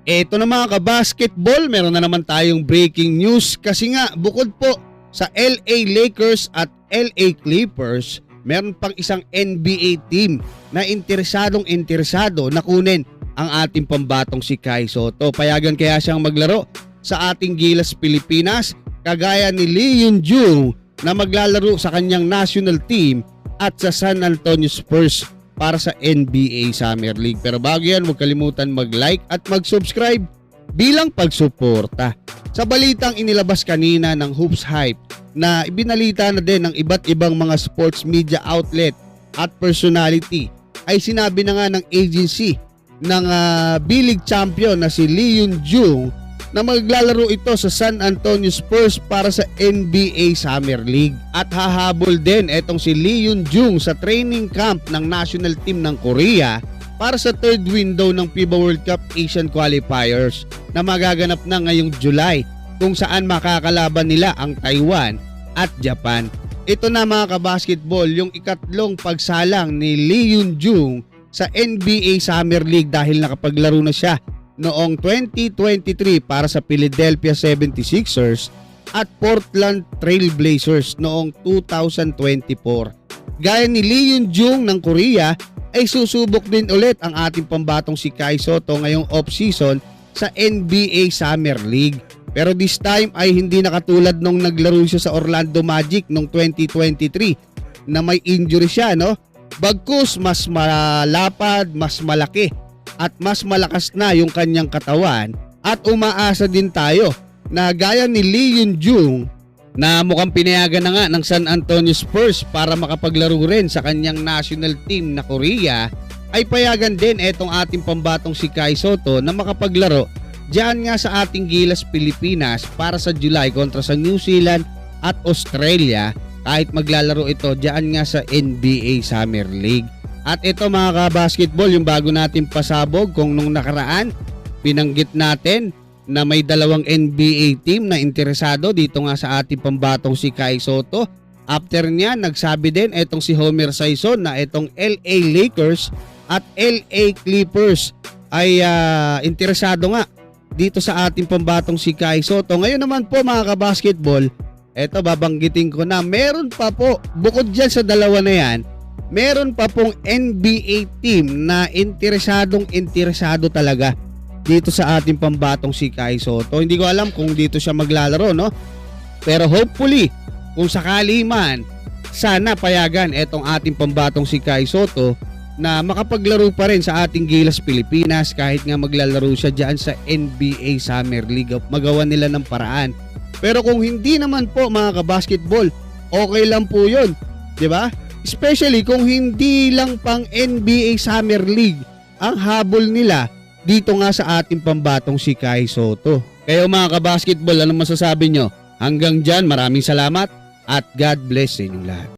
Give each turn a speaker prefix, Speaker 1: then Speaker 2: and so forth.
Speaker 1: Eto na mga kabasketball, meron na naman tayong breaking news kasi nga bukod po sa LA Lakers at LA Clippers, meron pang isang NBA team na interesado na kunin ang ating pambatong si Kai Sotto. Payagan kaya siyang maglaro sa ating Gilas Pilipinas kagaya ni Lee Yun-jung na maglalaro sa kanyang national team at sa San Antonio Spurs para sa NBA Summer League. Pero bago yan, huwag kalimutan mag-like at mag-subscribe bilang pagsuporta. Sa balitang inilabas kanina ng Hoops Hype na ibinalita na din ng iba't ibang mga sports media outlet at personality, ay sinabi na nga ng agency ng B-League champion na si Lee Yun-jung na maglalaro ito sa San Antonio Spurs para sa NBA Summer League. At hahabol din etong si Lee Yun-jung sa training camp ng national team ng Korea para sa third window ng FIBA World Cup Asian Qualifiers na magaganap na ngayong July, kung saan makakalaban nila ang Taiwan at Japan. Ito na mga kabasketball, yung ikatlong pagsalang ni Lee Yun-jung sa NBA Summer League dahil nakapaglaro na siya noong 2023 para sa Philadelphia 76ers at Portland Trail Blazers noong 2024. Gaya ni Lee Yun-jung ng Korea, ay susubok din ulit ang ating pambatong si Kai Sotto ngayong off-season sa NBA Summer League. Pero this time ay hindi nakatulad nung naglaro siya sa Orlando Magic noong 2023 na may injury siya, no? Bagkus mas malapad, mas malaki at mas malakas na yung kanyang katawan, at umaasa din tayo na gaya ni Lee Yun-jung na mukhang pinayagan na nga ng San Antonio Spurs para makapaglaro rin sa kanyang national team na Korea, ay payagan din etong ating pambatong si Kai Sotto na makapaglaro diyan nga sa ating Gilas Pilipinas para sa July kontra sa New Zealand at Australia, kahit maglalaro ito diyan nga sa NBA Summer League. At ito mga kabasketball, yung bago natin pasabog, kung nung nakaraan binanggit natin na may dalawang NBA team na interesado dito nga sa ating pambatong si Kai Sotto. After niya, nagsabi din etong si Homer Sison na etong LA Lakers at LA Clippers ay interesado nga dito sa ating pambatong si Kai Sotto. Ngayon naman po mga kabasketball, eto babanggitin ko na meron pa po, bukod dyan sa dalawa na yan, meron pa pong NBA team na interesado talaga dito sa ating pambatong si Kai Sotto. Hindi ko alam kung dito siya maglalaro, no? Pero hopefully, kung sakali man, sana payagan etong ating pambatong si Kai Sotto na makapaglaro pa rin sa ating Gilas Pilipinas kahit nga maglalaro siya dyan sa NBA Summer League. Magawa nila ng paraan. Pero kung hindi naman po mga kabasketball, okay lang po yun, di ba? Especially kung hindi lang pang NBA Summer League ang habol nila dito nga sa ating pambatong si Kai Sotto. Kayo mga kabasketball, ano masasabi nyo? Hanggang dyan, maraming salamat at God bless sa inyong lahat.